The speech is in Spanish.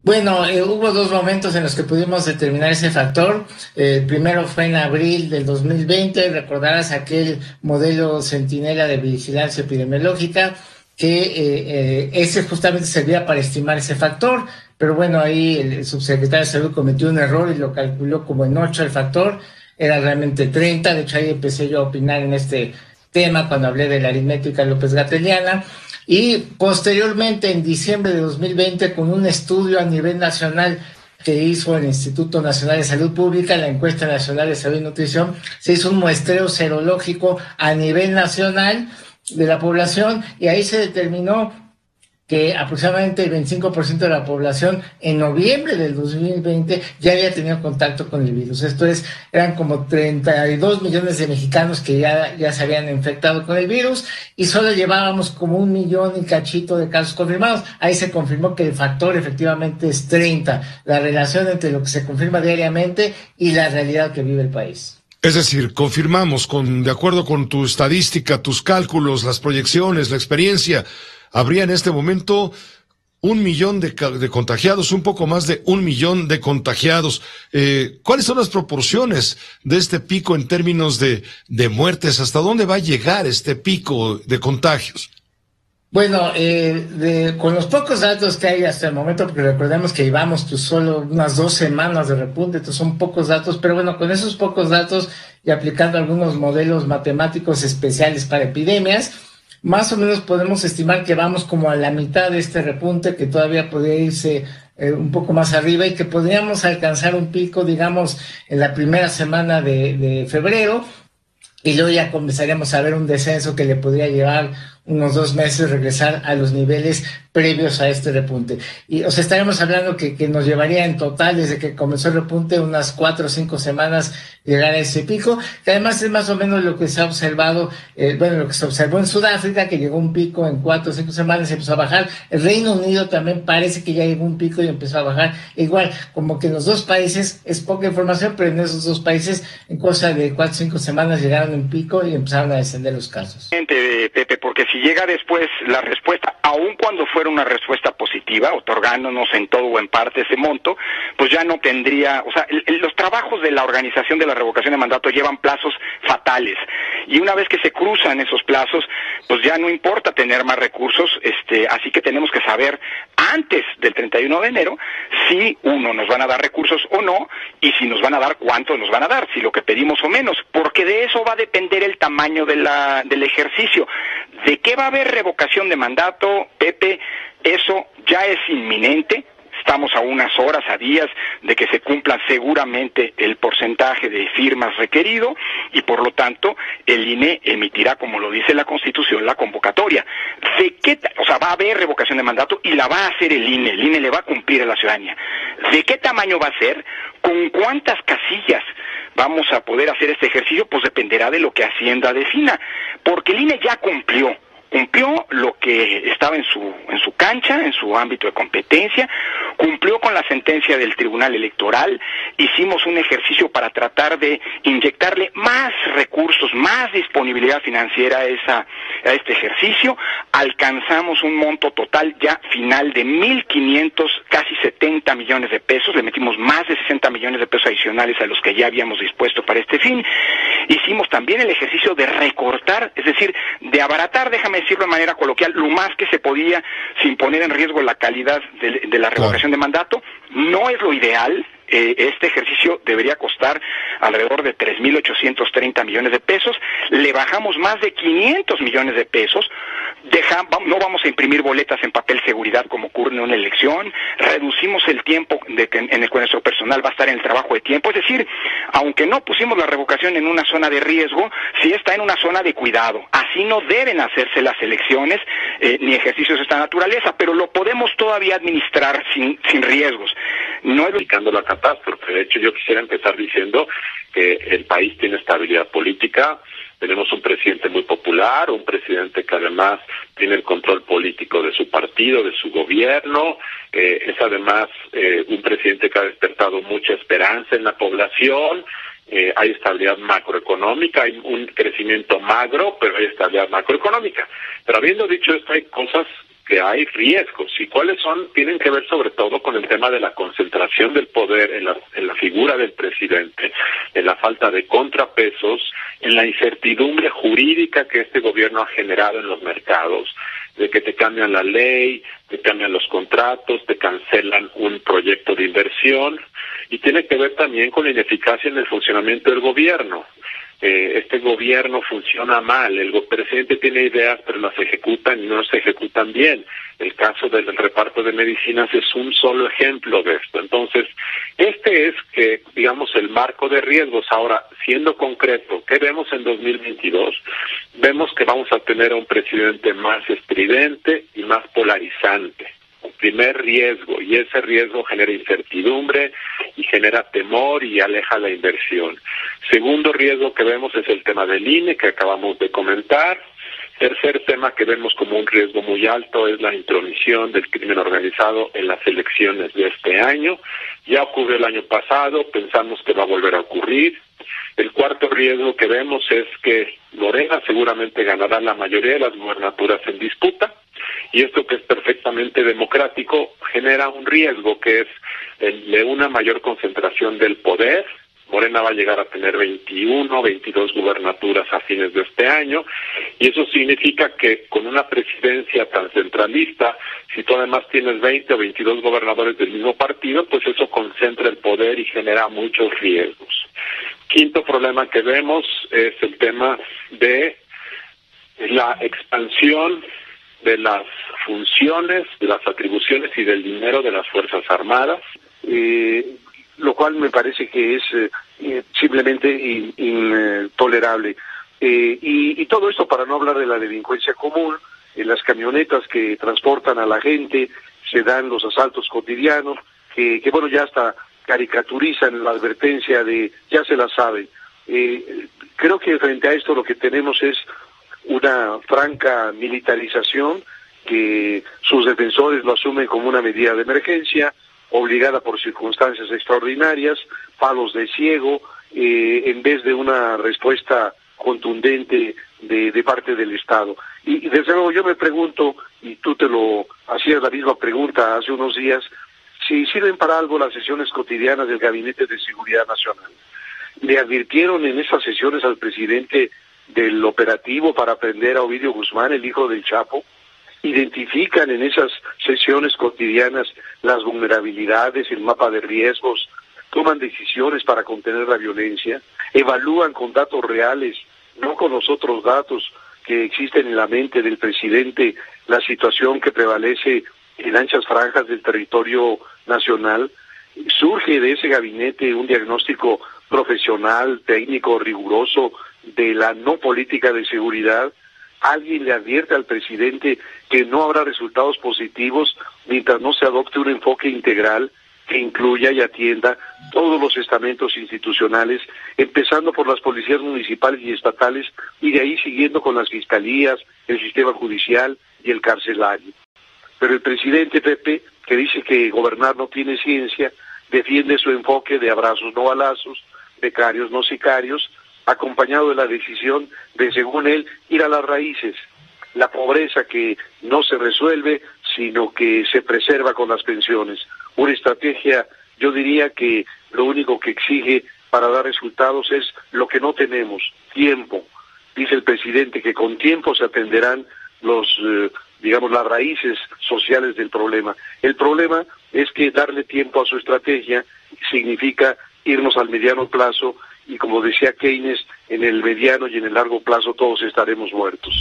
Bueno, hubo dos momentos en los que pudimos determinar ese factor. El primero fue en abril del 2020. Recordarás aquel modelo Centinela de vigilancia epidemiológica, que ese justamente servía para estimar ese factor. Pero bueno, ahí el subsecretario de Salud cometió un error y lo calculó como en 8 el factor. Era realmente 30. De hecho, ahí empecé yo a opinar en este tema cuando hablé de la aritmética López Gateliana. Y posteriormente, en diciembre de 2020, con un estudio a nivel nacional que hizo el Instituto Nacional de Salud Pública, la Encuesta Nacional de Salud y Nutrición, se hizo un muestreo serológico a nivel nacional de la población, y ahí se determinó que aproximadamente el 25% de la población en noviembre del 2020 ya había tenido contacto con el virus. Esto es, eran como 32 millones de mexicanos que ya se habían infectado con el virus, y solo llevábamos como 1 millón y cachito de casos confirmados. Ahí se confirmó que el factor efectivamente es 30, la relación entre lo que se confirma diariamente y la realidad que vive el país. Es decir, confirmamos, de acuerdo con tu estadística, tus cálculos, las proyecciones, la experiencia, habría en este momento 1 millón de contagiados, un poco más de 1 millón de contagiados. ¿Cuáles son las proporciones de este pico en términos de muertes? ¿Hasta dónde va a llegar este pico de contagios? Bueno, con los pocos datos que hay hasta el momento, porque recordemos que llevamos pues, solo unas 2 semanas de repunte, entonces son pocos datos, pero bueno, con esos pocos datos y aplicando algunos modelos matemáticos especiales para epidemias, más o menos podemos estimar que vamos como a la mitad de este repunte, que todavía podría irse un poco más arriba, y que podríamos alcanzar un pico, digamos, en la primera semana de febrero, y luego ya comenzaríamos a ver un descenso que le podría llevar unos 2 meses regresar a los niveles previos a este repunte. Y, o sea, estaríamos hablando que nos llevaría en total, desde que comenzó el repunte, unas 4 o 5 semanas llegar a ese pico, que además es más o menos lo que se ha observado, lo que se observó en Sudáfrica, que llegó un pico en 4 o 5 semanas y empezó a bajar. El Reino Unido también parece que ya llegó un pico y empezó a bajar. Igual, como que en los dos países, es poca información, pero en esos dos países, en cosa de 4 o 5 semanas llegaron a un pico y empezaron a descender los casos. Pepe, porque si llega después la respuesta, aun cuando fuera una respuesta positiva, otorgándonos en todo o en parte ese monto, pues ya no tendría, o sea, los trabajos de la organización de la revocación de mandato llevan plazos fatales, y una vez que se cruzan esos plazos, pues ya no importa tener más recursos, así que tenemos que saber antes del 31 de enero si nos van a dar recursos o no, y si nos van a dar, cuánto nos van a dar, si lo que pedimos o menos, porque de eso va a depender el tamaño del ejercicio. ¿De qué va a haber revocación de mandato, Pepe? Eso ya es inminente. Estamos a unas horas, a días de que se cumpla seguramente el porcentaje de firmas requerido, y por lo tanto el INE emitirá, como lo dice la Constitución, la convocatoria. O sea, va a haber revocación de mandato y la va a hacer el INE le va a cumplir a la ciudadanía. ¿De qué tamaño va a ser? ¿Con cuántas casillas vamos a poder hacer este ejercicio? Pues dependerá de lo que Hacienda defina, porque el INE ya cumplió lo que estaba en su cancha, en su ámbito de competencia, cumplió con la sentencia del Tribunal Electoral. Hicimos un ejercicio para tratar de inyectarle más recursos, más disponibilidad financiera a este ejercicio. Alcanzamos un monto total ya final de 1,500, casi 70 millones de pesos, le metimos más de 60 millones de pesos adicionales a los que ya habíamos dispuesto para este fin. Hicimos también el ejercicio de recortar, es decir, de abaratar, déjame decirlo de manera coloquial, lo más que se podía, sin poner en riesgo la calidad de la revocación de mandato. No es lo ideal. Este ejercicio debería costar alrededor de 3,830 millones de pesos. Le bajamos más de 500 millones de pesos. No vamos a imprimir boletas en papel seguridad como ocurre en una elección. Reducimos el tiempo en el que nuestro personal va a estar en el trabajo de tiempo. Es decir, aunque no pusimos la revocación en una zona de riesgo, sí está en una zona de cuidado. Así no deben hacerse las elecciones ni ejercicios de esta naturaleza, pero lo podemos todavía administrar sin riesgos. No es la catástrofe. De hecho, yo quisiera empezar diciendo que el país tiene estabilidad política. Tenemos un presidente muy popular, un presidente que además tiene el control político de su partido, de su gobierno. Es además un presidente que ha despertado mucha esperanza en la población. Hay estabilidad macroeconómica, hay un crecimiento magro, pero hay estabilidad macroeconómica. Pero habiendo dicho esto, hay cosas que hay riesgos. ¿Y cuáles son? Tienen que ver sobre todo con el tema de la concentración del poder en la figura del presidente, en la falta de contrapesos, en la incertidumbre jurídica que este gobierno ha generado en los mercados, de que te cambian la ley, te cambian los contratos, te cancelan un proyecto de inversión, y tiene que ver también con la ineficacia en el funcionamiento del gobierno. Este gobierno funciona mal, el presidente tiene ideas pero las ejecutan y no se ejecutan bien. El caso del reparto de medicinas es un solo ejemplo de esto. Entonces, este es digamos, el marco de riesgos. Ahora, siendo concreto, ¿qué vemos en 2022? Vemos que vamos a tener a un presidente más estridente y más polarizante. Primer riesgo, y ese riesgo genera incertidumbre y genera temor y aleja la inversión. Segundo riesgo que vemos es el tema del INE, que acabamos de comentar. Tercer tema que vemos como un riesgo muy alto es la intromisión del crimen organizado en las elecciones de este año. Ya ocurrió el año pasado, pensamos que va a volver a ocurrir. El cuarto riesgo que vemos es que Morena seguramente ganará la mayoría de las gubernaturas en disputa, y esto, que es perfectamente democrático, genera un riesgo que es el de una mayor concentración del poder. Morena va a llegar a tener 21, 22 gubernaturas a fines de este año, y eso significa que con una presidencia tan centralista, si tú además tienes 20 o 22 gobernadores del mismo partido, pues eso concentra el poder y genera muchos riesgos. Quinto problema que vemos es el tema de la expansión de las funciones, de las atribuciones y del dinero de las Fuerzas Armadas, lo cual me parece que es simplemente intolerable. Y todo esto para no hablar de la delincuencia común. En las camionetas que transportan a la gente se dan los asaltos cotidianos, que bueno, ya hasta caricaturizan la advertencia de ya se la saben. Creo que frente a esto lo que tenemos es una franca militarización, que sus defensores lo asumen como una medida de emergencia, obligada por circunstancias extraordinarias, palos de ciego, en vez de una respuesta contundente de parte del Estado. Y desde luego yo me pregunto, y tú te lo hacías la misma pregunta hace unos días, si sirven para algo las sesiones cotidianas del Gabinete de Seguridad Nacional. ¿Le advirtieron en esas sesiones al presidente del operativo para prender a Ovidio Guzmán, el hijo del Chapo? ¿Identifican en esas sesiones cotidianas las vulnerabilidades, el mapa de riesgos? ¿Toman decisiones para contener la violencia? ¿Evalúan con datos reales, no con los otros datos que existen en la mente del presidente, la situación que prevalece en anchas franjas del territorio nacional? ¿Surge de ese gabinete un diagnóstico profesional, técnico, riguroso de la no política de seguridad? ¿Alguien le advierte al presidente que no habrá resultados positivos mientras no se adopte un enfoque integral que incluya y atienda todos los estamentos institucionales, empezando por las policías municipales y estatales, y de ahí siguiendo con las fiscalías, el sistema judicial y el carcelario? Pero el presidente, Pepe, que dice que gobernar no tiene ciencia, defiende su enfoque de abrazos no balazos, becarios no sicarios, acompañado de la decisión de, según él, ir a las raíces. La pobreza que no se resuelve, sino que se preserva con las pensiones. Una estrategia, yo diría que lo único que exige para dar resultados es lo que no tenemos, tiempo. Dice el presidente que con tiempo se atenderán las raíces sociales del problema. El problema es que darle tiempo a su estrategia significa irnos al mediano plazo, y como decía Keynes, en el mediano y en el largo plazo todos estaremos muertos.